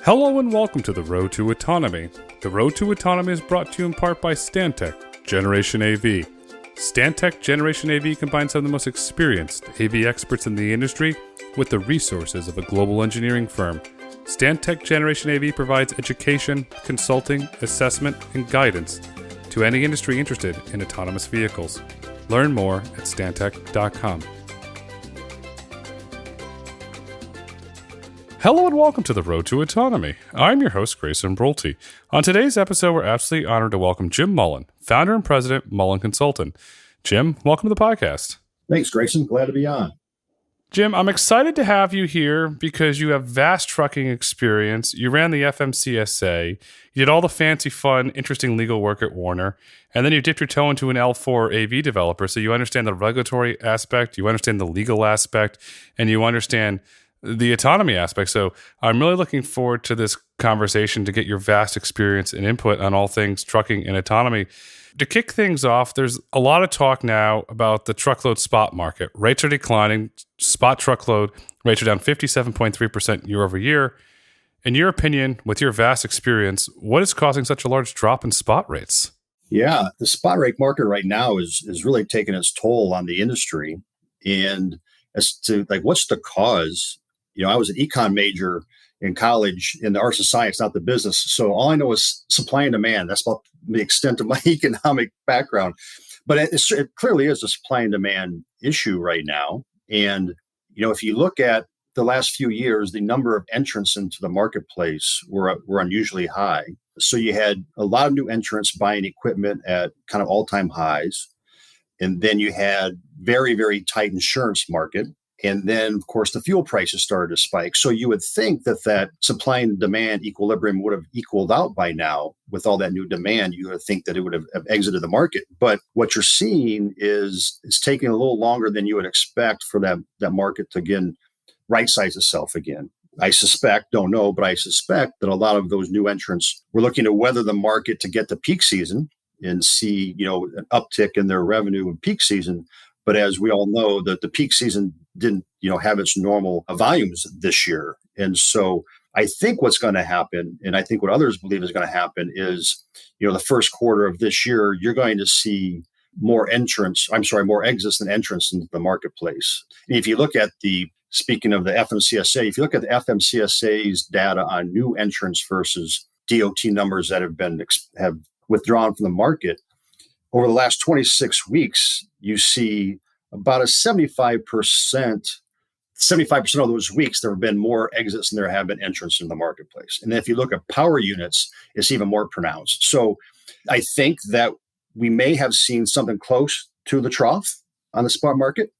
Hello and welcome to The Road to Autonomy. The Road to Autonomy is brought to you in part by Stantec Generation AV. Stantec Generation AV combines some of the most experienced AV experts in the industry with the resources of a global engineering firm. Stantec Generation AV provides education, consulting, assessment, and guidance to any industry interested in autonomous vehicles. Learn more at stantec.com. Hello and welcome to The Road to Autonomy. I'm your host, Grayson Brulte. On today's episode, we're absolutely honored to welcome Jim Mullen, founder and president, Mullen Consultant. Jim, welcome to the podcast. Thanks, Grayson. Glad to be on. Jim, I'm excited to have you here because you have vast trucking experience. You ran the FMCSA. You did all the fancy, fun, interesting legal work at Warner. And then you dipped your toe into an L4 AV developer. So you understand the regulatory aspect, you understand the legal aspect, and you understand the autonomy aspect. So I'm really looking forward to this conversation to get your vast experience and input on all things trucking and autonomy. To kick things off, there's a lot of talk now about the truckload spot market. Rates are declining. Spot truckload rates are down 57.3% year over year. In your opinion, with your vast experience, what is causing such a large drop in spot rates? Yeah, the spot rate market right now is really taking its toll on the industry. And as to what's the cause? I was an econ major in college in the arts and science, not the business. So all I know is supply and demand. That's about the extent of my economic background. But it clearly is a supply and demand issue right now. And, if you look at the last few years, the number of entrants into the marketplace were unusually high. So you had a lot of new entrants buying equipment at kind of all-time highs. And then you had very, very tight insurance market. And then, of course, the fuel prices started to spike. So you would think that supply and demand equilibrium would have equaled out by now. With all that new demand, you would think that it would have exited the market. But what you're seeing is it's taking a little longer than you would expect for that market to, again, right-size itself again. Don't know, but I suspect that a lot of those new entrants were looking to weather the market to get to peak season and see, an uptick in their revenue in peak season. But as we all know, the peak season didn't, have its normal volumes this year. And so I think what's going to happen, and I think what others believe is going to happen is, the first quarter of this year, you're going to see more exits than entrants into the marketplace. And if you look at speaking of the FMCSA, if you look at the FMCSA's data on new entrants versus DOT numbers that have withdrawn from the market, over the last 26 weeks, you see about a 75% of those weeks, there have been more exits than there have been entrants in the marketplace. And if you look at power units, it's even more pronounced. So I think that we may have seen something close to the trough on the spot market,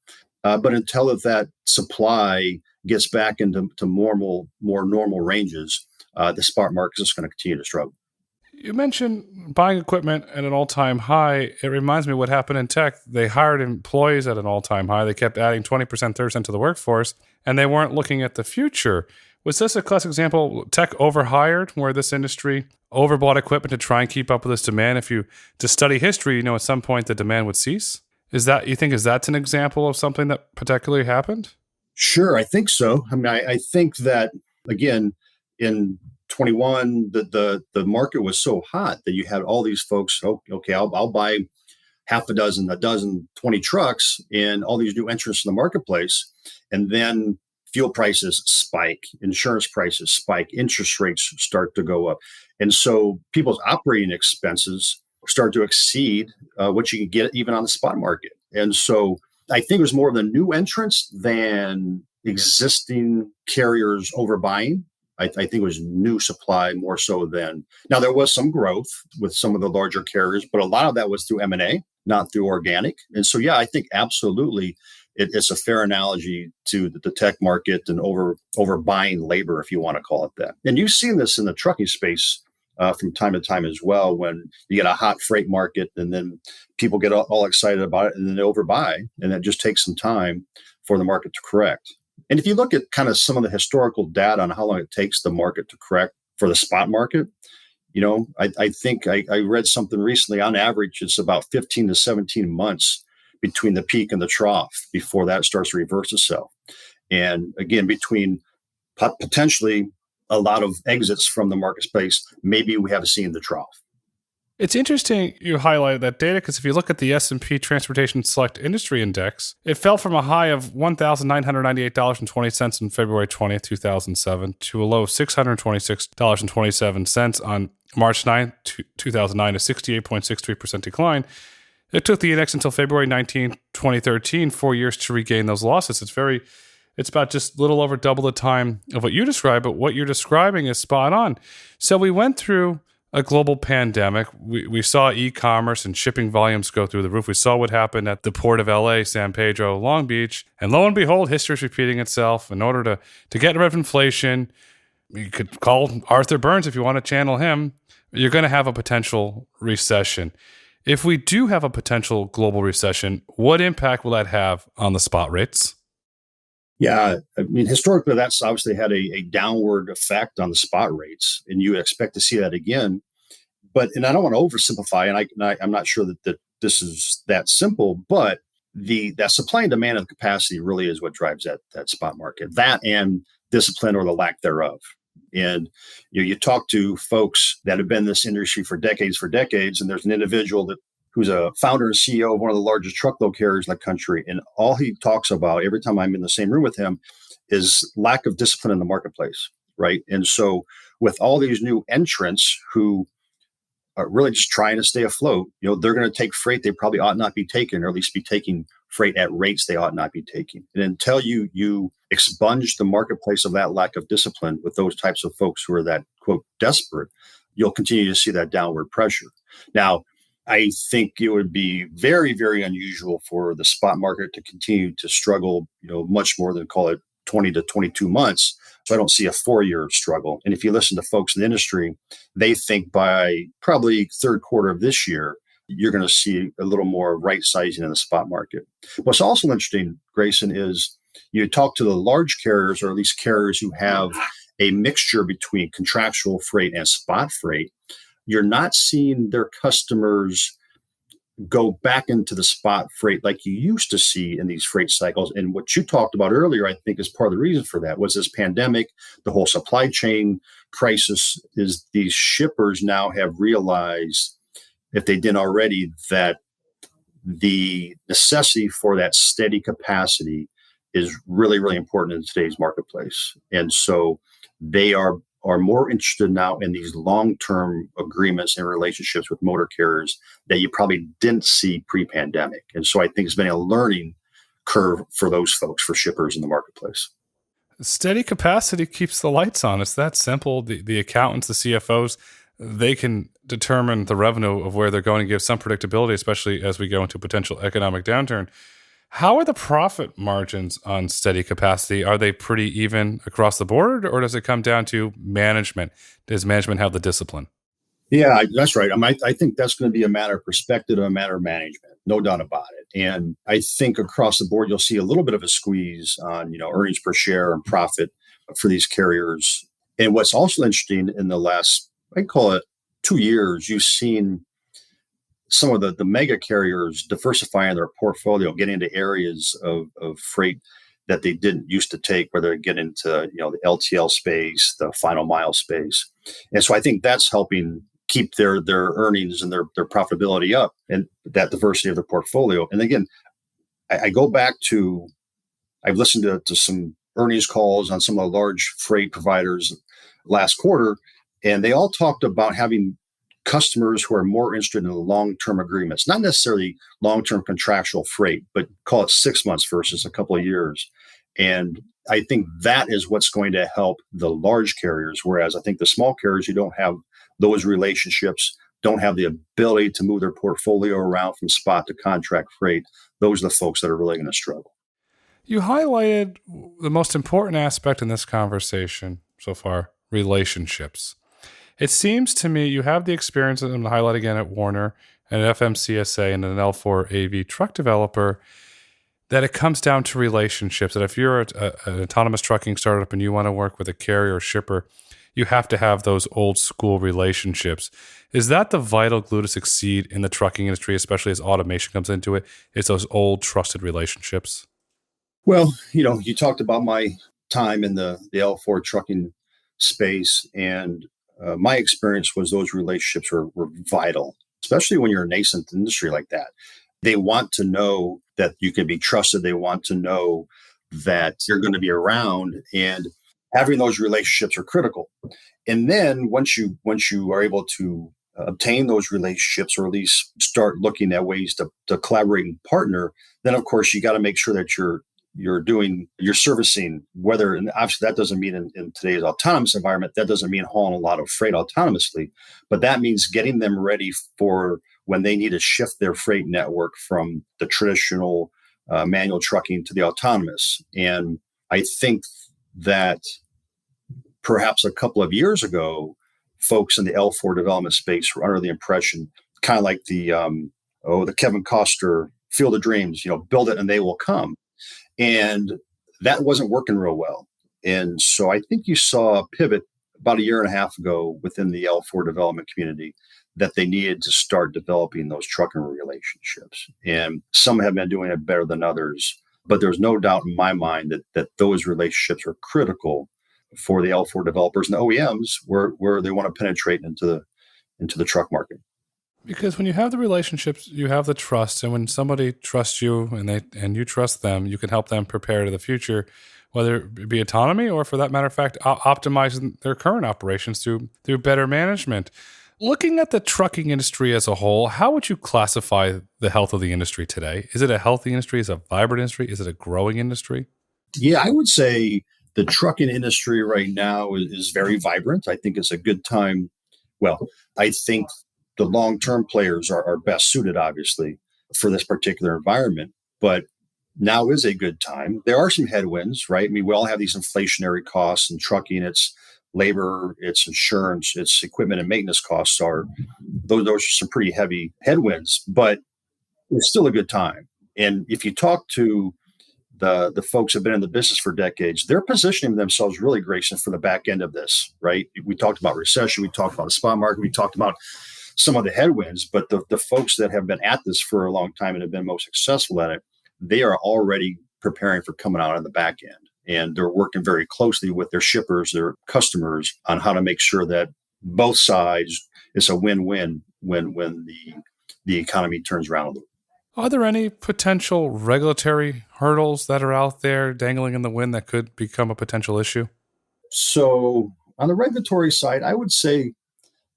but until that supply gets back into more normal ranges, the spot market is going to continue to struggle. You mentioned buying equipment at an all-time high. It reminds me of what happened in tech. They hired employees at an all-time high. They kept adding 20%, 30% to the workforce, and they weren't looking at the future. Was this a classic example? Tech overhired, where this industry overbought equipment to try and keep up with this demand? To study history, at some point the demand would cease. Is that's an example of something that particularly happened? Sure, I think so. I mean, I think that, again, in 21, the market was so hot that you had all these folks, okay, I'll buy half a dozen, 20 trucks, and all these new entrants in the marketplace. And then fuel prices spike, insurance prices spike, interest rates start to go up. And so people's operating expenses start to exceed what you can get even on the spot market. And so I think it was more of the new entrants than existing carriers overbuying. I think it was new supply more so than. Now, there was some growth with some of the larger carriers, but a lot of that was through M&A, not through organic. And so, yeah, I think absolutely it's a fair analogy to the tech market and overbuying labor, if you want to call it that. And you've seen this in the trucking space from time to time as well, when you get a hot freight market and then people get all excited about it and then they overbuy, and it just takes some time for the market to correct. And if you look at kind of some of the historical data on how long it takes the market to correct for the spot market, I think I read something recently. On average, it's about 15 to 17 months between the peak and the trough before that starts to reverse itself. And again, between potentially a lot of exits from the marketplace, maybe we have seen the trough. It's interesting you highlighted that data because if you look at the S&P Transportation Select Industry Index, it fell from a high of $1,998.20 on February 20th, 2007 to a low of $626.27 on March 9th, 2009, a 68.63% decline. It took the index until February 19, 2013, 4 years to regain those losses. It's about just a little over double the time of what you described, but what you're describing is spot on. So we went through a global pandemic. We saw e-commerce and shipping volumes go through the roof. We saw what happened at the port of LA, San Pedro, Long Beach. And lo and behold, history is repeating itself. In order to get rid of inflation, you could call Arthur Burns if you want to channel him. You're going to have a potential recession. If we do have a potential global recession, what impact will that have on the spot rates? Yeah, I mean, historically, that's obviously had a downward effect on the spot rates, and you expect to see that again. And I don't want to oversimplify, and I'm not sure that this is that simple, but that supply and demand of capacity really is what drives that spot market. That and discipline or the lack thereof. And you talk to folks that have been in this industry for decades, and there's an individual who's a founder and CEO of one of the largest truckload carriers in the country. And all he talks about every time I'm in the same room with him is lack of discipline in the marketplace, right? And so with all these new entrants who are really just trying to stay afloat, they're going to take freight they probably ought not be taking, or at least be taking freight at rates they ought not be taking. And until you expunge the marketplace of that lack of discipline with those types of folks who are that, quote, desperate, you'll continue to see that downward pressure. Now, I think it would be very, very unusual for the spot market to continue to struggle, much more than, call it, 20 to 22 months. So I don't see a 4-year struggle. And if you listen to folks in the industry, they think by probably third quarter of this year, you're going to see a little more right sizing in the spot market. What's also interesting, Grayson, is you talk to the large carriers, or at least carriers who have a mixture between contractual freight and spot freight. You're not seeing their customers go back into the spot freight like you used to see in these freight cycles. And what you talked about earlier, I think, is part of the reason for that was this pandemic, the whole supply chain crisis. Is these shippers now have realized, if they didn't already, that the necessity for that steady capacity is really, really important in today's marketplace. And so they are more interested now in these long-term agreements and relationships with motor carriers that you probably didn't see pre-pandemic. And so I think it's been a learning curve for those folks, for shippers in the marketplace. Steady capacity keeps the lights on. It's that simple. The accountants, the CFOs, they can determine the revenue of where they're going and give some predictability, especially as we go into a potential economic downturn. How are the profit margins on steady capacity? Are they pretty even across the board, or does it come down to management? Does management have the discipline? Yeah, that's right. I think that's going to be a matter of perspective, a matter of management, no doubt about it. And I think across the board, you'll see a little bit of a squeeze on, earnings per share and profit for these carriers. And what's also interesting in the last, I call it 2 years, you've seen some of the mega carriers diversifying their portfolio, getting into areas of freight that they didn't used to take, whether they get into the LTL space, the final mile space. And so I think that's helping keep their earnings and their profitability up, and that diversity of their portfolio. And again, I go back to, I've listened to some earnings calls on some of the large freight providers last quarter, and they all talked about having customers who are more interested in the long-term agreements, not necessarily long-term contractual freight, but call it 6 months versus a couple of years. And I think that is what's going to help the large carriers, whereas I think the small carriers who don't have those relationships, don't have the ability to move their portfolio around from spot to contract freight, those are the folks that are really going to struggle. You highlighted the most important aspect in this conversation so far, relationships. It seems to me you have the experience, and I'm going to highlight again, at Werner, an FMCSA, and an L4 AV truck developer, that it comes down to relationships. That if you're an autonomous trucking startup and you want to work with a carrier or shipper, you have to have those old school relationships. Is that the vital glue to succeed in the trucking industry, especially as automation comes into it? It's those old trusted relationships? Well, you talked about my time in the L4 trucking space. And my experience was those relationships were vital, especially when you're a nascent industry like that. They want to know that you can be trusted. They want to know that you're going to be around, and having those relationships are critical. And then once you are able to obtain those relationships, or at least start looking at ways to collaborate and partner, then of course you got to make sure that you're servicing, whether, and obviously that doesn't mean in today's autonomous environment, that doesn't mean hauling a lot of freight autonomously, but that means getting them ready for when they need to shift their freight network from the traditional manual trucking to the autonomous. And I think that perhaps a couple of years ago, folks in the L4 development space were under the impression, kind of like the Kevin Costner Field of Dreams, build it and they will come. And that wasn't working real well. And so I think you saw a pivot about a year and a half ago within the L4 development community that they needed to start developing those trucking relationships. And some have been doing it better than others. But there's no doubt in my mind that those relationships are critical for the L4 developers and the OEMs where they want to penetrate into the truck market. Because when you have the relationships, you have the trust, and when somebody trusts you and you trust them, you can help them prepare to the future, whether it be autonomy or, for that matter of fact, optimizing their current operations through better management. Looking at the trucking industry as a whole, how would you classify the health of the industry today? Is it a healthy industry? Is it a vibrant industry? Is it a growing industry? Yeah, I would say the trucking industry right now is very vibrant. I think it's a good time. Well, I think the long-term players are best suited, obviously, for this particular environment. But now is a good time. There are some headwinds, right? I mean, we all have these inflationary costs in trucking. It's labor, it's insurance, it's equipment and maintenance costs those are some pretty heavy headwinds, but it's still a good time. And if you talk to the folks who have been in the business for decades, they're positioning themselves really, Grayson, for the back end of this, right? We talked about recession, we talked about the spot market, we talked about some of the headwinds, but the folks that have been at this for a long time and have been most successful at it, they are already preparing for coming out on the back end. And they're working very closely with their shippers, their customers, on how to make sure that both sides, it's a win-win when the economy turns around a little. Are there any potential regulatory hurdles that are out there dangling in the wind that could become a potential issue? So on the regulatory side, I would say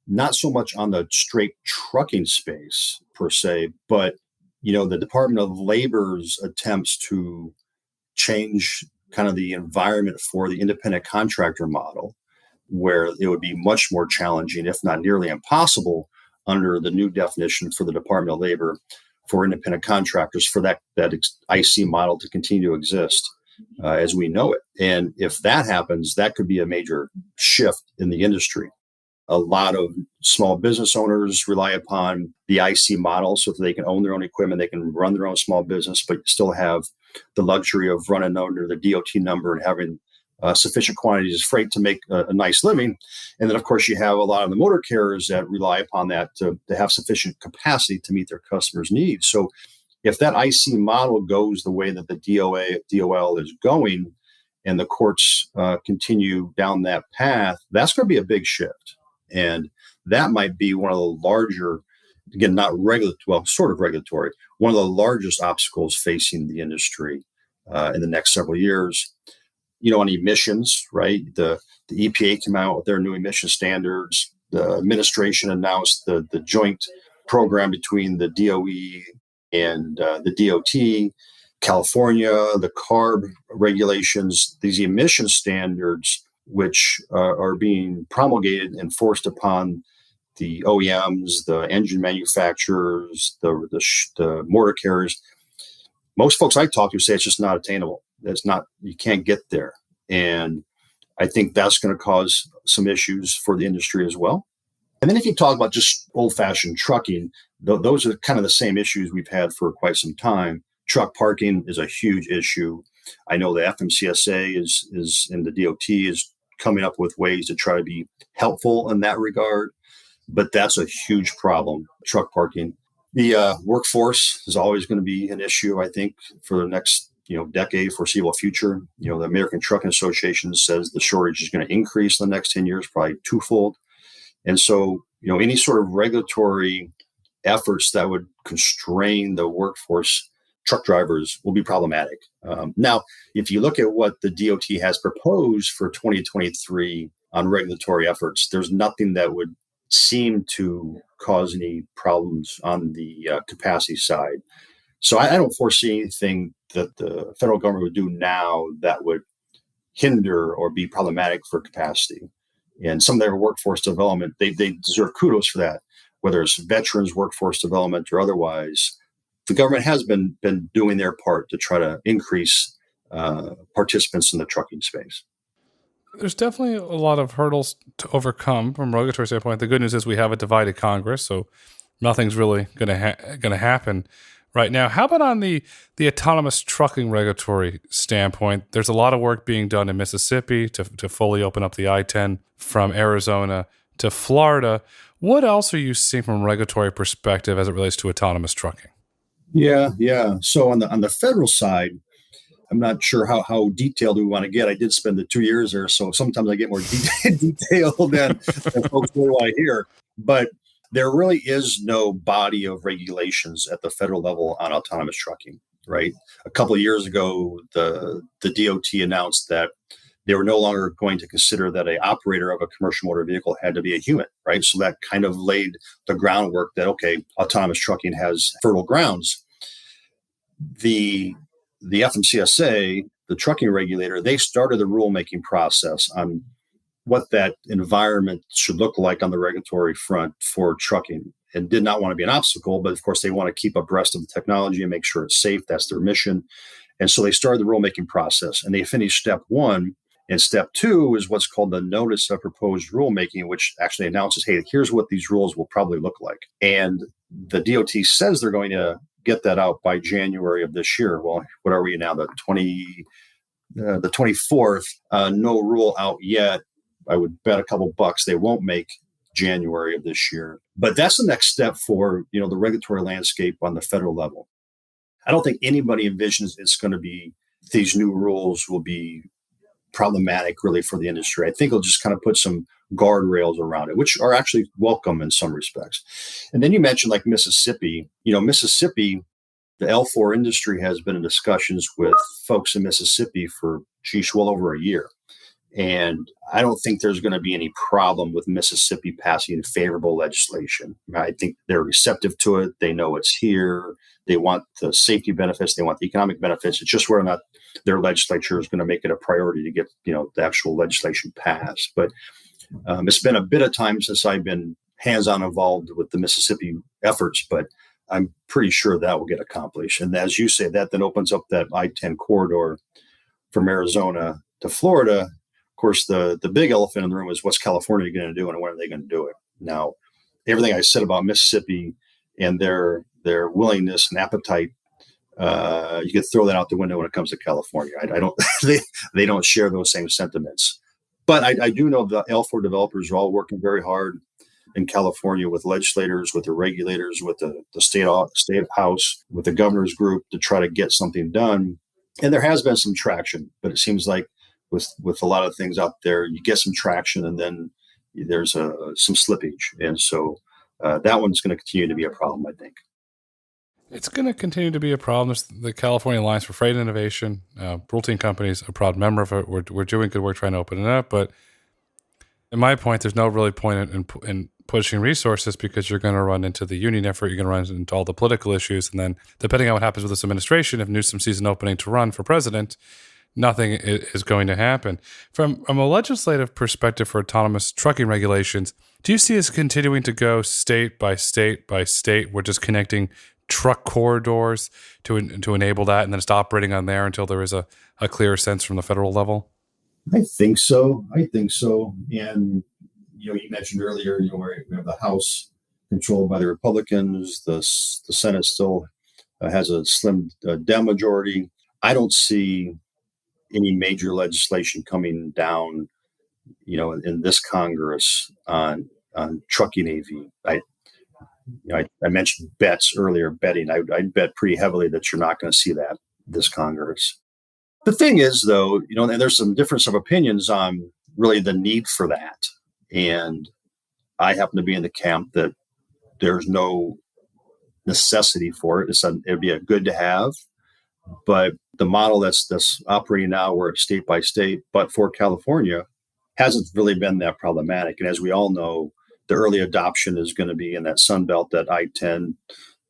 not so much on the straight trucking space per se, but the Department of Labor's attempts to change kind of the environment for the independent contractor model, where it would be much more challenging, if not nearly impossible, under the new definition for the Department of Labor for independent contractors for that IC model to continue to exist as we know it. And if that happens, that could be a major shift in the industry. A lot of small business owners rely upon the IC model so that they can own their own equipment, they can run their own small business, but still have the luxury of running under the DOT number and having sufficient quantities of freight to make a nice living. And then, of course, you have a lot of the motor carriers that rely upon that to have sufficient capacity to meet their customers' needs. So if that IC model goes the way that the DOL is going, and the courts continue down that path, that's going to be a big shift. And that might be one of the larger, again, not regular, well, sort of regulatory, one of the largest obstacles facing the industry in the next several years. On emissions, right? The EPA came out with their new emission standards. The administration announced the joint program between the DOE and the DOT. California, the CARB regulations, these emission standards, which are being promulgated and forced upon the OEMs, the engine manufacturers, the motor carriers. Most folks I talk to say it's just not attainable. You can't get there. And I think that's going to cause some issues for the industry as well. And then if you talk about just old-fashioned trucking, those are kind of the same issues we've had for quite some time. Truck parking is a huge issue. I know the FMCSA is and the DOT is coming up with ways to try to be helpful in that regard, but that's a huge problem, truck parking. The workforce is always going to be an issue, I think, for the next decade, foreseeable future. The American Trucking Association says the shortage is going to increase in the next 10 years, probably twofold. And so, any sort of regulatory efforts that would constrain the workforce, truck drivers, will be problematic. Now, if you look at what the DOT has proposed for 2023 on regulatory efforts, there's nothing that would seem to cause any problems on the capacity side. So I don't foresee anything that the federal government would do now that would hinder or be problematic for capacity. And some of their workforce development, they deserve kudos for that, whether it's veterans workforce development or otherwise. The government has been doing their part to try to increase participants in the trucking space. There's definitely a lot of hurdles to overcome from a regulatory standpoint. The good news is we have a divided Congress, so nothing's really going to happen right now. How about on the autonomous trucking regulatory standpoint? There's a lot of work being done in Mississippi to fully open up the I-10 from Arizona to Florida. What else are you seeing from a regulatory perspective as it relates to autonomous trucking? Yeah. So on the federal side, I'm not sure how detailed we want to get. I did spend the 2 years there, so sometimes I get more detailed than folks really want to hear. But there really is no body of regulations at the federal level on autonomous trucking, right? A couple of years ago, the DOT announced that they were no longer going to consider that an operator of a commercial motor vehicle had to be a human, right? So that kind of laid the groundwork that, okay, autonomous trucking has fertile grounds. The FMCSA, the trucking regulator, they started the rulemaking process on what that environment should look like on the regulatory front for trucking, and did not want to be an obstacle. But of course, they want to keep abreast of the technology and make sure it's safe. That's their mission. And so they started the rulemaking process, and they finished step one. And step two is what's called the notice of proposed rulemaking, which actually announces, hey, here's what these rules will probably look like. And the DOT says they're going to get that out by January of this year. Well, what are we now? The 24th. No rule out yet. I would bet a couple bucks they won't make January of this year. But that's the next step for the regulatory landscape on the federal level. I don't think anybody envisions these new rules will be problematic really for the industry. I think it'll just kind of put some guardrails around it, which are actually welcome in some respects. And then you mentioned like Mississippi. Mississippi, the L4 industry has been in discussions with folks in Mississippi for, well over a year. And I don't think there's going to be any problem with Mississippi passing favorable legislation. I think they're receptive to it. They know it's here. They want the safety benefits. They want the economic benefits. It's just whether or not their legislature is going to make it a priority to get, the actual legislation passed. But it's been a bit of time since I've been hands-on involved with the Mississippi efforts, but I'm pretty sure that will get accomplished. And as you say, that then opens up that I-10 corridor from Arizona to Florida. Of course, the big elephant in the room is what's California going to do and when are they going to do it? Now, everything I said about Mississippi and their willingness and appetite, you could throw that out the window when it comes to California. I don't they don't share those same sentiments. But I do know the L4 developers are all working very hard in California with legislators, with the regulators, with the state house, with the governor's group to try to get something done. And there has been some traction, but it seems like with a lot of things out there, you get some traction and then there's some slippage. And so that one's going to continue to be a problem, I think. It's going to continue to be a problem. There's the California Alliance for Freight Innovation. Brulting Company's a proud member of it. We're doing good work trying to open it up. But in my point, there's no really point in pushing resources because you're going to run into the union effort. You're going to run into all the political issues. And then depending on what happens with this administration, if Newsom sees an opening to run for president, nothing is going to happen. From a legislative perspective for autonomous trucking regulations, do you see us continuing to go state by state by state? We're just connecting truck corridors to enable that and then just operating on there until there is a clearer sense from the federal level? I think so. And, you mentioned earlier, we have the House controlled by the Republicans. The Senate still has a slim Dem majority. I don't see any major legislation coming down, in this Congress on trucking AV. I mentioned bets earlier, betting. I'd bet pretty heavily that you're not going to see that. this Congress. The thing is, though, and there's some difference of opinions on really the need for that. And I happen to be in the camp that there's no necessity for it. It'd be a good to have. But the model that's operating now, where it's state by state, but for California, hasn't really been that problematic. And as we all know, the early adoption is going to be in that Sun Belt, that I-10,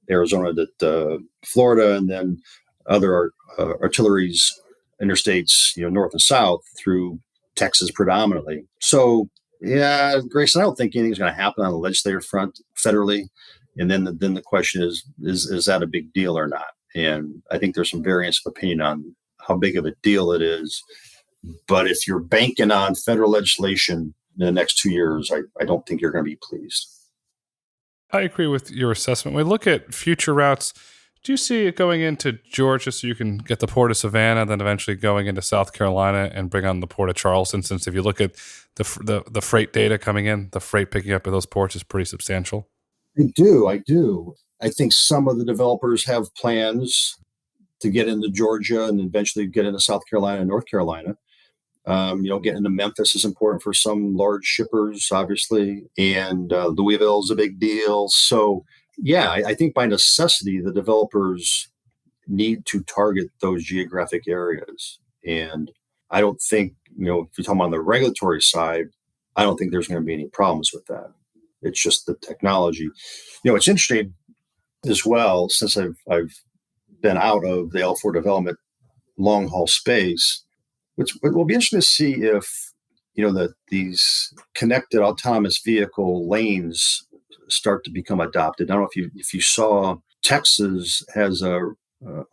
Arizona, that Florida, and then other arteries, interstates, north and south through Texas predominantly. So, yeah, Grayson, I don't think anything's going to happen on the legislative front federally. And then the question is that a big deal or not? And I think there's some variance of opinion on how big of a deal it is. But if you're banking on federal legislation in the next 2 years, I don't think you're going to be pleased. I agree with your assessment. When we look at future routes, do you see it going into Georgia so you can get the Port of Savannah, then eventually going into South Carolina and bring on the Port of Charleston? Since if you look at the freight data coming in, the freight picking up at those ports is pretty substantial. I do. I think some of the developers have plans to get into Georgia and eventually get into South Carolina and North Carolina. Getting into Memphis is important for some large shippers, obviously, and Louisville is a big deal. So, yeah, I think by necessity, the developers need to target those geographic areas. And I don't think, if you're talking on the regulatory side, I don't think there's going to be any problems with that. It's just the technology. It's interesting as well, since I've been out of the L4 development long haul space, which will be interesting to see if, these connected autonomous vehicle lanes start to become adopted. I don't know if you saw, Texas has a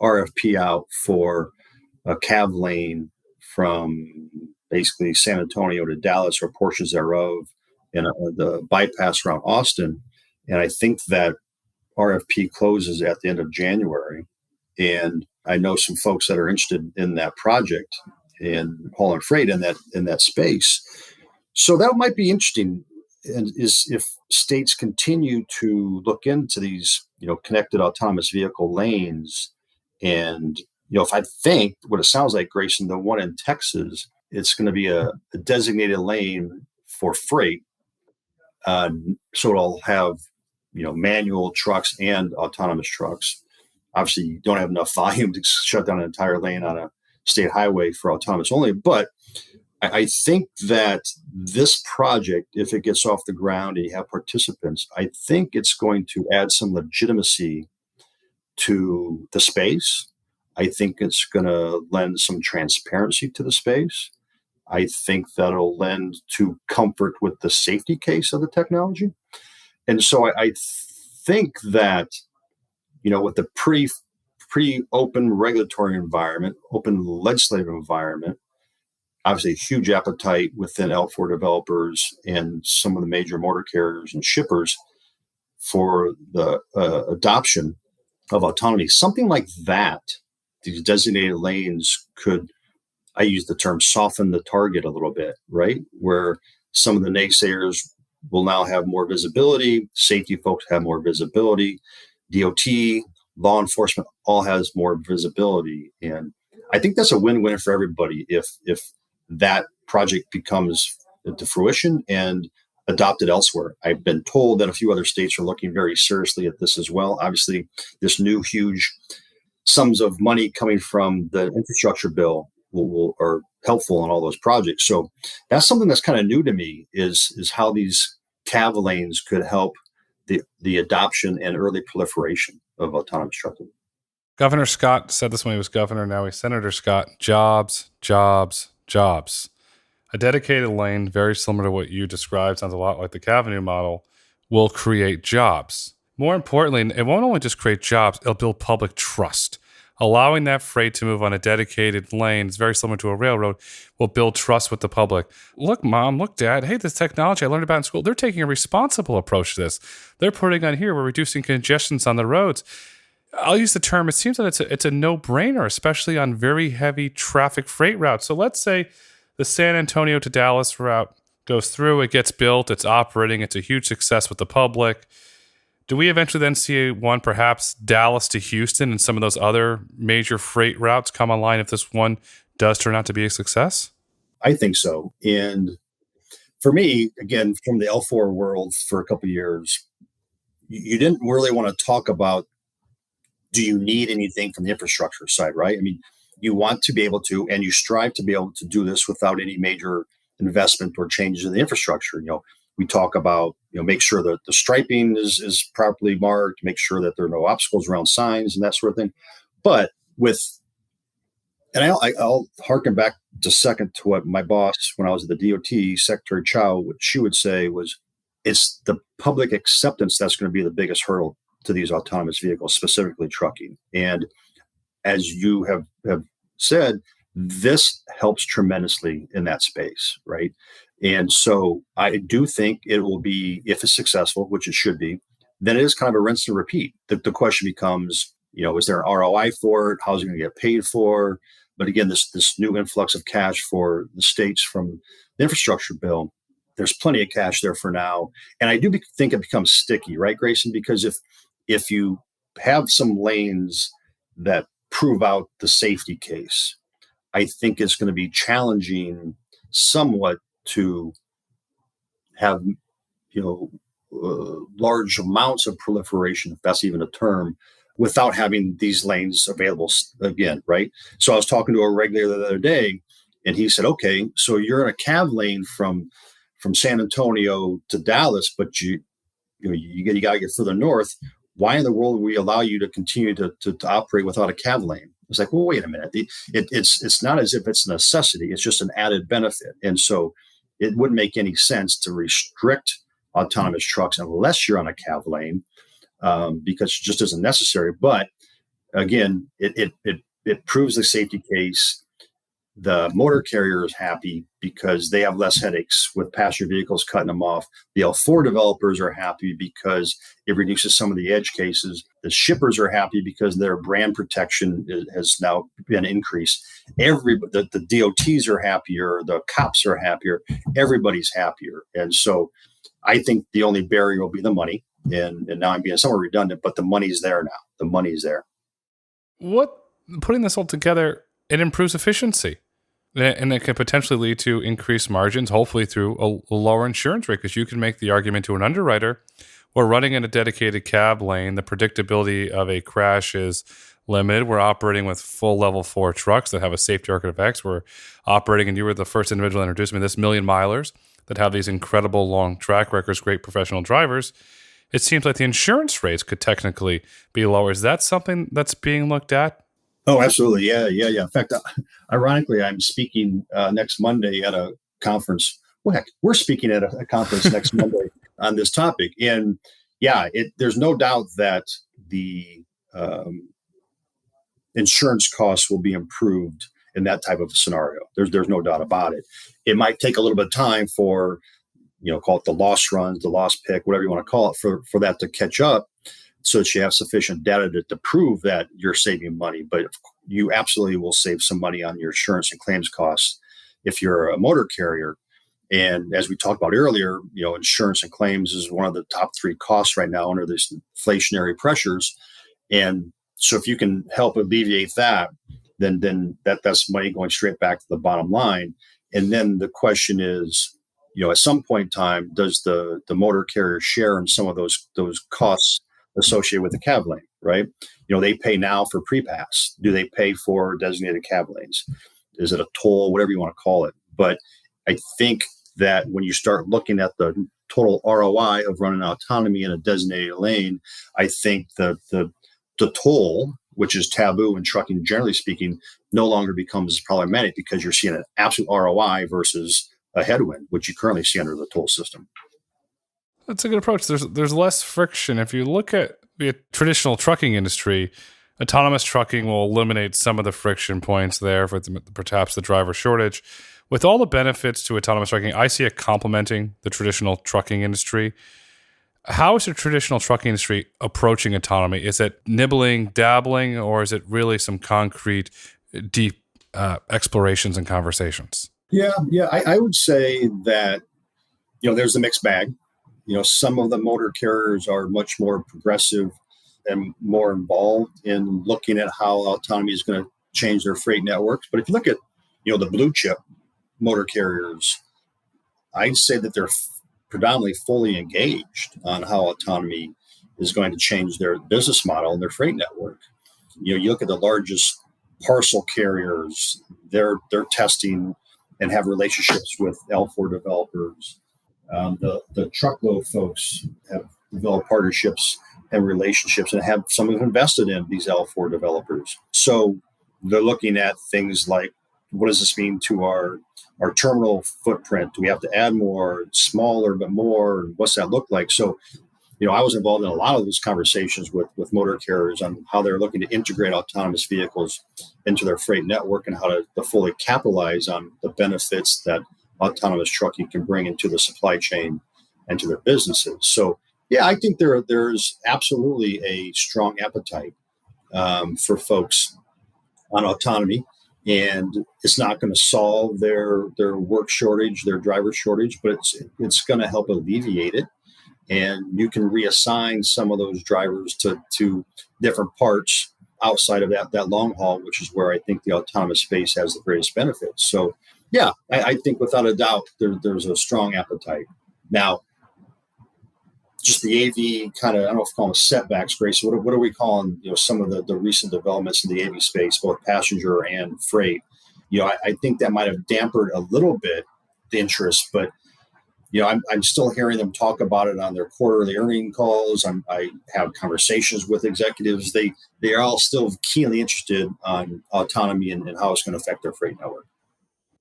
RFP out for a cav lane from basically San Antonio to Dallas, or portions thereof, and the bypass around Austin. And I think that RFP closes at the end of January. And I know some folks that are interested in that project and hauling freight in that space. So that might be interesting. And is if states continue to look into these, connected autonomous vehicle lanes. And, if I think what it sounds like, Grayson, the one in Texas, it's going to be a designated lane for freight. So it'll have, manual trucks and autonomous trucks. Obviously, you don't have enough volume to shut down an entire lane on a state highway for autonomous only. But I think that this project, if it gets off the ground and you have participants, I think it's going to add some legitimacy to the space. I think it's going to lend some transparency to the space. I think that'll lend to comfort with the safety case of the technology. And so I think that, with the pre-open regulatory environment, open legislative environment, obviously a huge appetite within L4 developers and some of the major motor carriers and shippers for the adoption of autonomy. Something like that, these designated lanes could, I use the term, soften the target a little bit, right? Where some of the naysayers will now have more visibility, safety folks have more visibility, DOT, law enforcement all has more visibility. And I think that's a win-win for everybody if that project becomes to fruition and adopted elsewhere. I've been told that a few other states are looking very seriously at this as well. Obviously, this new huge sums of money coming from the infrastructure bill are helpful in all those projects. So that's something that's kind of new to me is how these cav lanes could help the adoption and early proliferation of autonomous trucking. Governor Scott said this when he was governor. Now he's Senator Scott. Jobs, jobs, jobs. A dedicated lane, very similar to what you described, sounds a lot like the Cavenue model, will create jobs. More importantly, it won't only just create jobs, it'll build public trust. Allowing that freight to move on a dedicated lane is very similar to a railroad, will build trust with the public. Look, Mom, look, Dad, hey, this technology I learned about in school, they're taking a responsible approach to this. They're putting on here, we're reducing congestions on the roads. I'll use the term, it seems that it's a no-brainer, especially on very heavy traffic freight routes. So let's say the San Antonio to Dallas route goes through, it gets built, it's operating, it's a huge success with the public. Do we eventually then see one, perhaps Dallas to Houston and some of those other major freight routes come online if this one does turn out to be a success? I think so. And for me, again, from the L4 world for a couple of years, you didn't really want to talk about, do you need anything from the infrastructure side, right? I mean, you want to be able to, and you strive to be able to do this without any major investment or changes in the infrastructure. We talk about, make sure that the striping is properly marked, make sure that there are no obstacles around signs and that sort of thing. But with, and I'll harken back to second to what my boss, when I was at the DOT, Secretary Chow, what she would say was, it's the public acceptance that's going to be the biggest hurdle to these autonomous vehicles, specifically trucking. And as you have said, this helps tremendously in that space, right? And so I do think it will be, if it's successful, which it should be, then it is kind of a rinse and repeat. The question becomes, is there an ROI for it? How's it going to get paid for? But again, this new influx of cash for the states from the infrastructure bill, there's plenty of cash there for now. And I do think it becomes sticky, right, Grayson? Because if you have some lanes that prove out the safety case, I think it's going to be challenging somewhat to have, large amounts of proliferation, if that's even a term, without having these lanes available again, right? So I was talking to a regulator the other day, and he said, okay, so you're in a cav lane from San Antonio to Dallas, but you got to get further north. Why in the world would we allow you to continue to operate without a cav lane? It's like, well, wait a minute. It's not as if it's a necessity. It's just an added benefit. And so it wouldn't make any sense to restrict autonomous trucks unless you're on a cav lane, because it just isn't necessary. But again, it proves the safety case. The motor carrier is happy because they have less headaches with passenger vehicles cutting them off. The L4 developers are happy because it reduces some of the edge cases. The shippers are happy because their brand protection has now been increased. The DOTs are happier. The cops are happier. Everybody's happier. And so I think the only barrier will be the money. And now I'm being somewhat redundant, but the money's there now. The money's there. Putting this all together, it improves efficiency. And it can potentially lead to increased margins, hopefully through a lower insurance rate, because you can make the argument to an underwriter, we're running in a dedicated cab lane. The predictability of a crash is limited. We're operating with full level 4 trucks that have a safety record of X. We're operating, and you were the first individual to introduce me, this million milers that have these incredible long track records, great professional drivers. It seems like the insurance rates could technically be lower. Is that something that's being looked at? Oh, absolutely. Yeah. In fact, ironically, I'm speaking next Monday at a conference. Well, heck, we're speaking at a conference next Monday on this topic. And yeah, there's no doubt that the insurance costs will be improved in that type of scenario. There's no doubt about it. It might take a little bit of time for, call it the loss runs, the loss pick, whatever you want to call it, for that to catch up, so that you have sufficient data to prove that you're saving money. But you absolutely will save some money on your insurance and claims costs if you're a motor carrier. And as we talked about earlier, insurance and claims is one of the top 3 costs right now under these inflationary pressures. And so if you can help alleviate that, then that's money going straight back to the bottom line. And then the question is, at some point in time, does the motor carrier share in some of those costs associated with the cab lane, right? They pay now for pre-pass. Do they pay for designated cab lanes? Is it a toll, whatever you want to call it? But I think that when you start looking at the total ROI of running autonomy in a designated lane, I think the toll, which is taboo in trucking, generally speaking, no longer becomes problematic because you're seeing an absolute ROI versus a headwind, which you currently see under the toll system. That's a good approach. There's less friction. If you look at the traditional trucking industry, autonomous trucking will eliminate some of the friction points there for perhaps the driver shortage. With all the benefits to autonomous trucking, I see it complementing the traditional trucking industry. How is the traditional trucking industry approaching autonomy? Is it nibbling, dabbling, or is it really some concrete, deep explorations and conversations? Yeah. I would say that, there's a mixed bag. Some of the motor carriers are much more progressive and more involved in looking at how autonomy is going to change their freight networks. But if you look at, the blue chip motor carriers, I'd say that they're predominantly fully engaged on how autonomy is going to change their business model and their freight network. You look at the largest parcel carriers, they're testing and have relationships with L4 developers. The truckload folks have developed partnerships and relationships and have some have invested in these L4 developers. So they're looking at things like, what does this mean to our terminal footprint? Do we have to add more, smaller, but more? What's that look like? So, I was involved in a lot of those conversations with motor carriers on how they're looking to integrate autonomous vehicles into their freight network and how to fully capitalize on the benefits that autonomous trucking can bring into the supply chain and to their businesses. So, yeah, I think there's absolutely a strong appetite for folks on autonomy, and it's not going to solve their work shortage, their driver shortage, but it's going to help alleviate it. And you can reassign some of those drivers to different parts outside of that long haul, which is where I think the autonomous space has the greatest benefits. So, yeah, I think without a doubt there's a strong appetite. Now, just the AV kind of, I don't know if we call them setbacks, Grace. What are we calling, some of the recent developments in the AV space, both passenger and freight? I think that might have dampened a little bit the interest, but I'm still hearing them talk about it on their quarterly earning calls. I have conversations with executives. They are all still keenly interested on autonomy and how it's going to affect their freight network.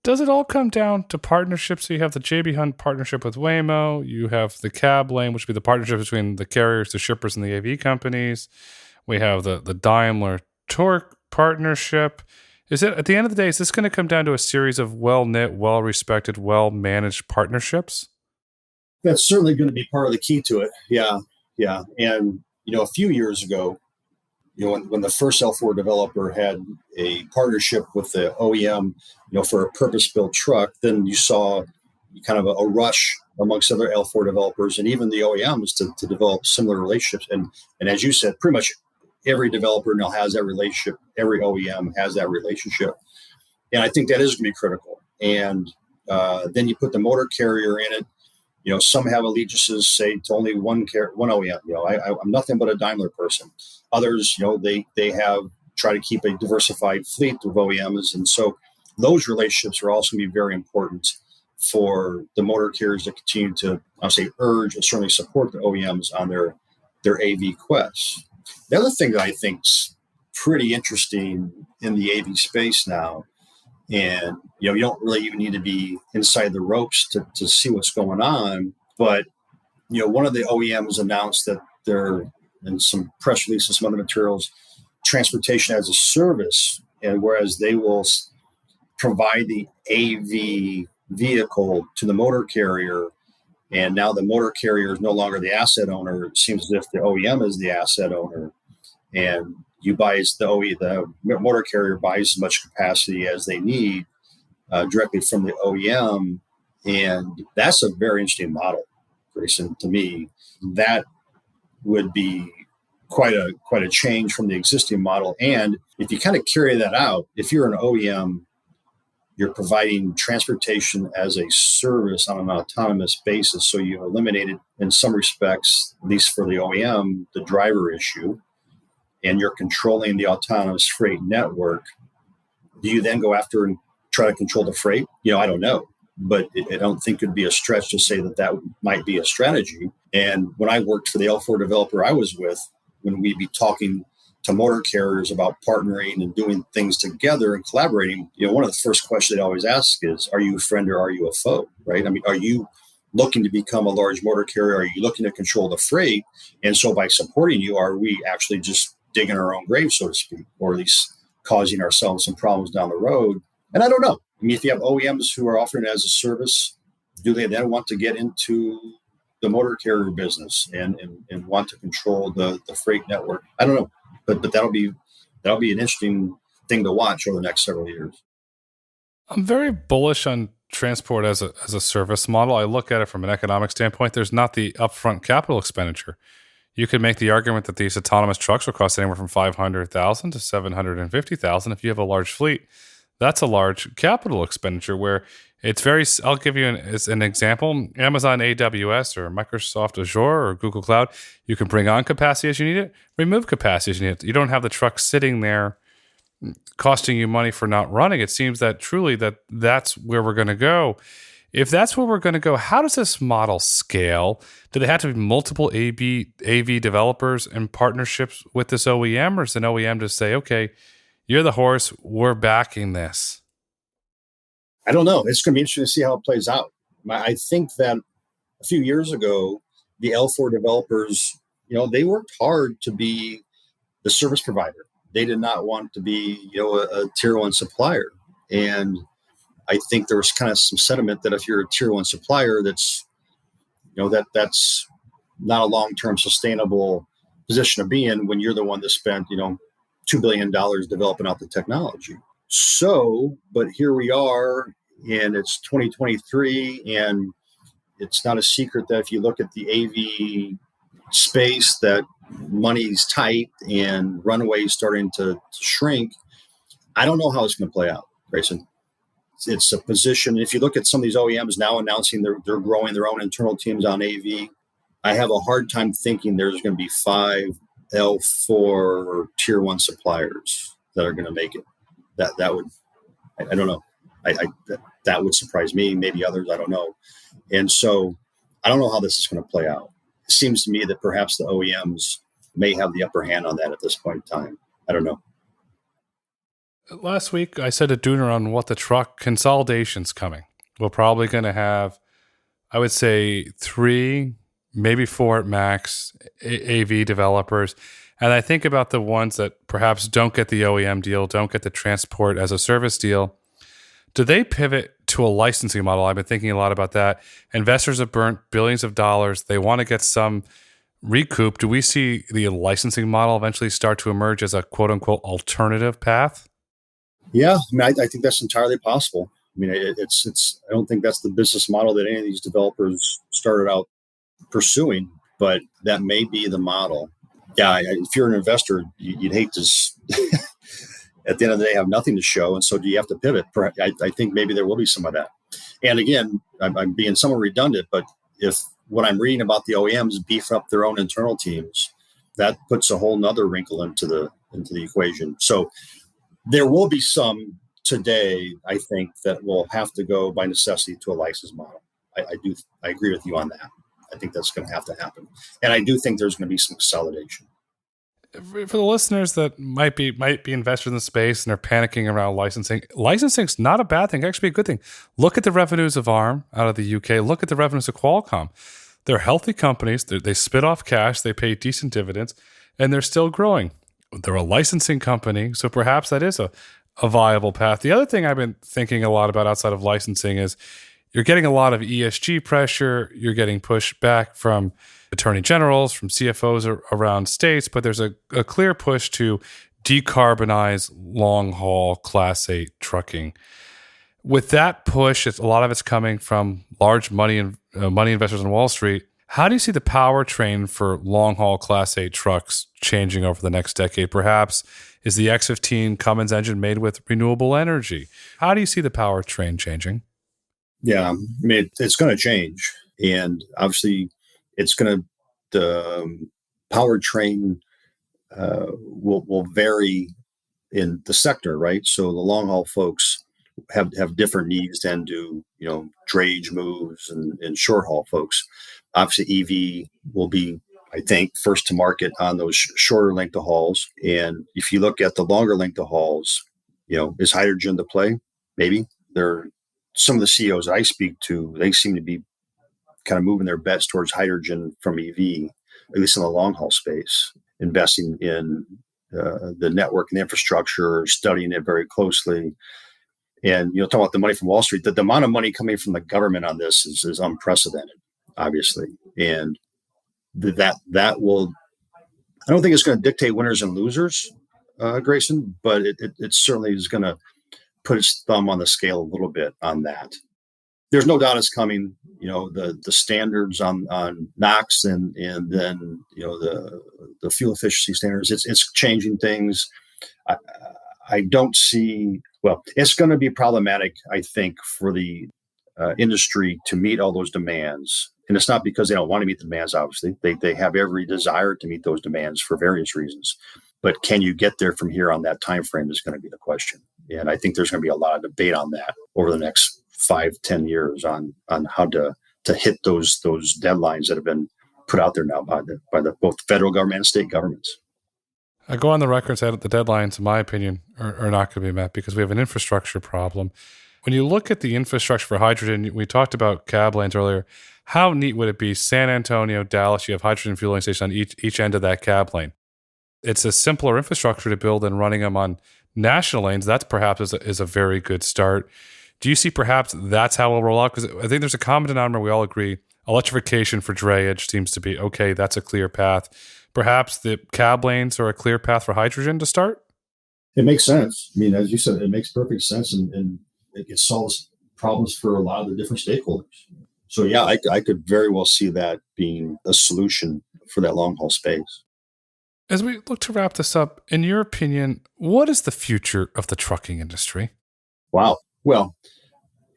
Does it all come down to partnerships? So you have the JB Hunt partnership with Waymo. You have the cab lane, which would be the partnership between the carriers, the shippers, and the AV companies. We have the Daimler Torque partnership. Is it, at the end of the day, is this going to come down to a series of well-knit, well-respected, well-managed partnerships? That's certainly going to be part of the key to it. Yeah. Yeah. And, a few years ago, when the first L4 developer had a partnership with the OEM, for a purpose-built truck, then you saw kind of a rush amongst other L4 developers and even the OEMs to develop similar relationships. And as you said, pretty much every developer now has that relationship. Every OEM has that relationship. And I think that is going to be critical. And then you put the motor carrier in it. Some have allegiances, say, to only one OEM. I'm nothing but a Daimler person. Others, they have try to keep a diversified fleet of OEMs, and so those relationships are also going to be very important for the motor carriers to continue to, I'll say, urge and certainly support the OEMs on their AV quests. The other thing that I think's pretty interesting in the AV space now, and you don't really even need to be inside the ropes to see what's going on. But one of the OEMs announced that they're in some press releases, some other materials, transportation as a service, and whereas they will provide the AV vehicle to the motor carrier, and now the motor carrier is no longer the asset owner. It seems as if the OEM is the asset owner, and the motor carrier buys as much capacity as they need directly from the OEM, and that's a very interesting model, Grayson. To me, that would be quite a change from the existing model. And if you kind of carry that out, if you're an OEM, you're providing transportation as a service on an autonomous basis. So you eliminated, in some respects, at least for the OEM, the driver issue, and you're controlling the autonomous freight network. Do you then go after and try to control the freight? I don't know, but I don't think it'd be a stretch to say that might be a strategy. And when I worked for the L4 developer I was with, when we'd be talking to motor carriers about partnering and doing things together and collaborating, one of the first questions they always ask is, are you a friend or are you a foe, right? I mean, are you looking to become a large motor carrier? Are you looking to control the freight? And so by supporting you, are we actually just digging our own grave, so to speak, or at least causing ourselves some problems down the road? And I don't know. I mean, if you have OEMs who are offering it as a service, do they then want to get into the motor carrier business and want to control the freight network? I don't know, but that'll be an interesting thing to watch over the next several years. I'm very bullish on transport as a service model, I look at it from an economic standpoint. There's not the upfront capital expenditure. You could make the argument that these autonomous trucks will cost anywhere from 500,000 to 750,000 if you have a large fleet. That's a large capital expenditure where it's very. I'll give you as an example: Amazon AWS or Microsoft Azure or Google Cloud. You can bring on capacity as you need it, remove capacity as you need it. You don't have the truck sitting there costing you money for not running. It seems that truly that's where we're going to go. If that's where we're going to go, how does this model scale? Do they have to be multiple AV developers and partnerships with this OEM, or is an OEM just say, okay, you're the horse, we're backing this? I don't know. It's going to be interesting to see how it plays out. I think that a few years ago, the L4 developers, they worked hard to be the service provider. They did not want to be, a tier one supplier. And I think there was kind of some sentiment that if you're a tier one supplier, that's, that's not a long-term sustainable position to be in when you're the one that spent, $2 billion developing out the technology. So, but here we are, and it's 2023, and it's not a secret that if you look at the AV space, that money's tight and runways starting to shrink. I don't know how it's going to play out, Grayson. It's a position. If you look at some of these OEMs now announcing they're growing their own internal teams on AV, I have a hard time thinking there's going to be 5 L4 tier one suppliers that are going to make it. That would, I don't know. That would surprise me, maybe others, I don't know. And so I don't know how this is going to play out. It seems to me that perhaps the OEMs may have the upper hand on that at this point in time. I don't know. Last week, I said to Dooner on What the Truck, consolidation's coming. We're probably going to have, I would say, 3, maybe 4 at max AV developers. And I think about the ones that perhaps don't get the OEM deal, don't get the transport as a service deal. Do they pivot to a licensing model? I've been thinking a lot about that. Investors have burnt billions of dollars. They want to get some recoup. Do we see the licensing model eventually start to emerge as a quote unquote alternative path? Yeah, I think that's entirely possible. I mean, it's. I don't think that's the business model that any of these developers started out pursuing, but that may be the model. Yeah, if you're an investor, you'd hate to, at the end of the day, have nothing to show, and so do you have to pivot? I think maybe there will be some of that. And again, I'm being somewhat redundant, but if what I'm reading about the OEMs beef up their own internal teams, that puts a whole nother wrinkle into the equation. So there will be some today, I think, that will have to go by necessity to a license model. I agree with you on that. I think that's going to have to happen. And I do think there's going to be some consolidation. For the listeners that might be investors in the space and are panicking around licensing, licensing's not a bad thing. It can actually be a good thing. Look at the revenues of ARM out of the UK. Look at the revenues of Qualcomm. They're healthy companies. They spit off cash. They pay decent dividends, and they're still growing. They're a licensing company, so perhaps that is a viable path. The other thing I've been thinking a lot about outside of licensing is you're getting a lot of ESG pressure. You're getting pushback from attorney generals, from CFOs around states, but there's a clear push to decarbonize long-haul Class 8 trucking. With that push, a lot of it's coming from large money investors on Wall Street. How do you see the powertrain for long-haul Class 8 trucks changing over the next decade? Perhaps is the X15 Cummins engine made with renewable energy? How do you see the powertrain changing? Yeah, I mean, it's going to change. And obviously, it's going to, the powertrain will vary in the sector, right? So the long haul folks have different needs than do, drayage moves and short haul folks. Obviously, EV will be, I think, first to market on those shorter length of hauls. And if you look at the longer length of hauls, is hydrogen the play? Maybe. Some of the CEOs that I speak to, they seem to be kind of moving their bets towards hydrogen from EV, at least in the long haul space, investing in the network and infrastructure, studying it very closely. And, talking about the money from Wall Street, the amount of money coming from the government on this is unprecedented, obviously. And that will, I don't think it's going to dictate winners and losers, Grayson, but it certainly is going to put its thumb on the scale a little bit on that. there's no doubt it's coming. The standards on NOx and then the fuel efficiency standards. It's changing things. I don't see. Well, it's going to be problematic, I think, for the industry to meet all those demands. And it's not because they don't want to meet the demands. Obviously, they have every desire to meet those demands for various reasons. But can you get there from here on that time frame is going to be the question. And I think there's going to be a lot of debate on that over the next 5-10 years on how to hit those deadlines that have been put out there now by both federal government and state governments. I go on the record and say that the deadlines, in my opinion, are not going to be met because we have an infrastructure problem. When you look at the infrastructure for hydrogen, we talked about cab lanes earlier. How neat would it be? San Antonio, Dallas, you have hydrogen fueling stations on each end of that cab lane. It's a simpler infrastructure to build than running them on national lanes. That's perhaps is a very good start. Do you see perhaps that's how we'll roll out? Because I think there's a common denominator we all agree. Electrification for drayage seems to be, okay, that's a clear path. Perhaps the cab lanes are a clear path for hydrogen to start? It makes sense. I mean, as you said, it makes perfect sense, and it solves problems for a lot of the different stakeholders. So, yeah, I could very well see that being a solution for that long-haul space. As we look to wrap this up, in your opinion, what is the future of the trucking industry? Wow. Well,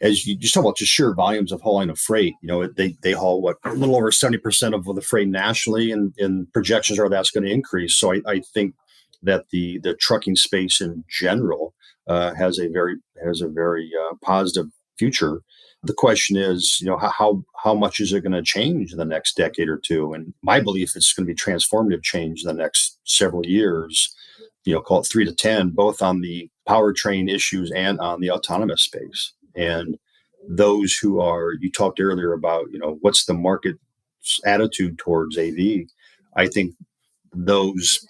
as you just talk about just sheer volumes of hauling of freight, they haul a little over 70% of the freight nationally, and projections are that's going to increase. So I think that the trucking space in general has a very positive future. The question is, how much is it going to change in the next decade or two? And my belief is going to be transformative change in the next several years. Call it 3 to 10, both on the powertrain issues and on the autonomous space. And those you talked earlier about, what's the market's attitude towards AV? I think those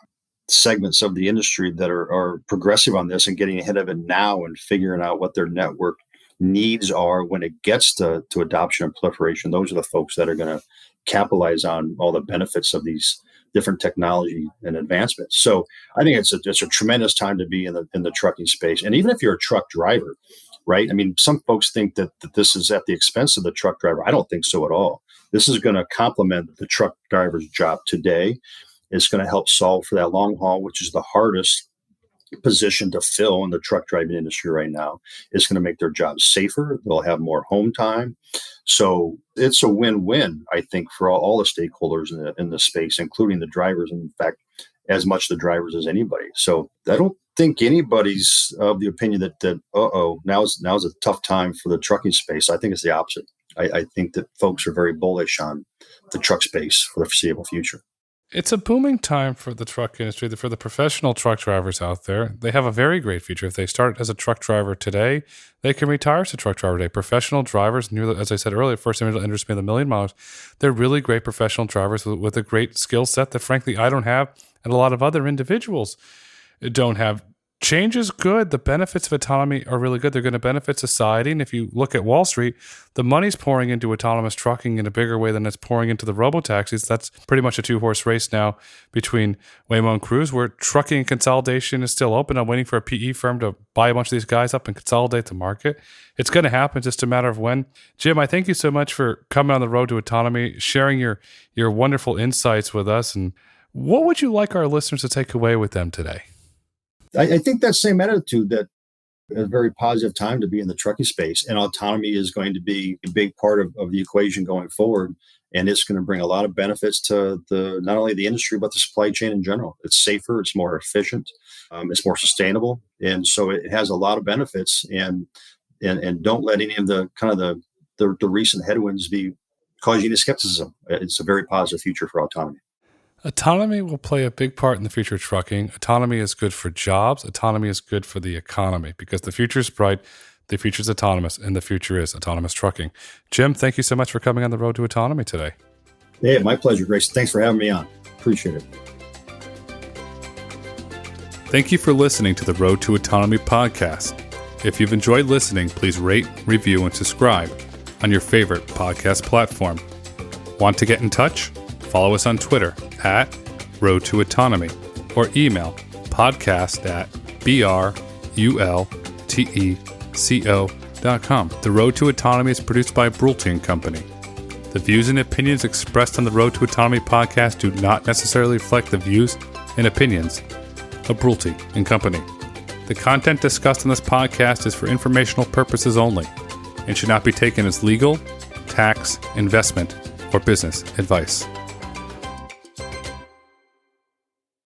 segments of the industry that are progressive on this and getting ahead of it now and figuring out what their network needs are when it gets to adoption and proliferation, those are the folks that are going to capitalize on all the benefits of these different technology and advancements. So I think it's a tremendous time to be in the trucking space. And even if you're a truck driver, right? I mean, some folks think that this is at the expense of the truck driver. I don't think so at all. This is going to complement the truck driver's job today. It's going to help solve for that long haul, which is the hardest position to fill in the truck driving industry right now. It's going to make their jobs safer. They'll have more home time. So it's a win-win, I think, for all the stakeholders in the space, including the drivers. In fact, as much the drivers as anybody. So I don't think anybody's of the opinion that now's a tough time for the trucking space. I think it's the opposite. I think that folks are very bullish on the truck space for the foreseeable future. It's a booming time for the truck industry, for the professional truck drivers out there. They have a very great future. If they start as a truck driver today, they can retire as a truck driver today. Professional drivers, as I said earlier, first industry the $1 million, they're really great professional drivers with a great skill set that, frankly, I don't have and a lot of other individuals don't have. Change is good. The benefits of autonomy are really good. They're going to benefit society. And if you look at Wall Street, the money's pouring into autonomous trucking in a bigger way than it's pouring into the robo-taxis. That's pretty much a two-horse race now between Waymo and Cruise, where trucking consolidation is still open. I'm waiting for a PE firm to buy a bunch of these guys up and consolidate the market. It's going to happen, just a matter of when. Jim, I thank you so much for coming on the road to autonomy, sharing your wonderful insights with us. And what would you like our listeners to take away with them today? I think that same attitude, that a very positive time to be in the trucking space, and autonomy is going to be a big part of the equation going forward. And it's going to bring a lot of benefits to not only the industry, but the supply chain in general. It's safer, it's more efficient, it's more sustainable. And so it has a lot of benefits, and don't let any of the recent headwinds cause you to skepticism. It's a very positive future for autonomy. Autonomy will play a big part in the future of trucking. Autonomy is good for jobs. Autonomy is good for the economy, because the future is bright, the future is autonomous, and the future is autonomous trucking. Jim, thank you so much for coming on the road to autonomy today. Hey, my pleasure, Grace. Thanks for having me on. Appreciate it. Thank you for listening to the Road to Autonomy podcast. If you've enjoyed listening, please rate, review, and subscribe on your favorite podcast platform. Want to get in touch? Follow us on Twitter @Road to Autonomy, or email podcast@brulteco autonomy.com. The Road to Autonomy is produced by Brulte & Company. The views and opinions expressed on the Road to Autonomy podcast do not necessarily reflect the views and opinions of Brulte & Company. The content discussed on this podcast is for informational purposes only and should not be taken as legal, tax, investment, or business advice.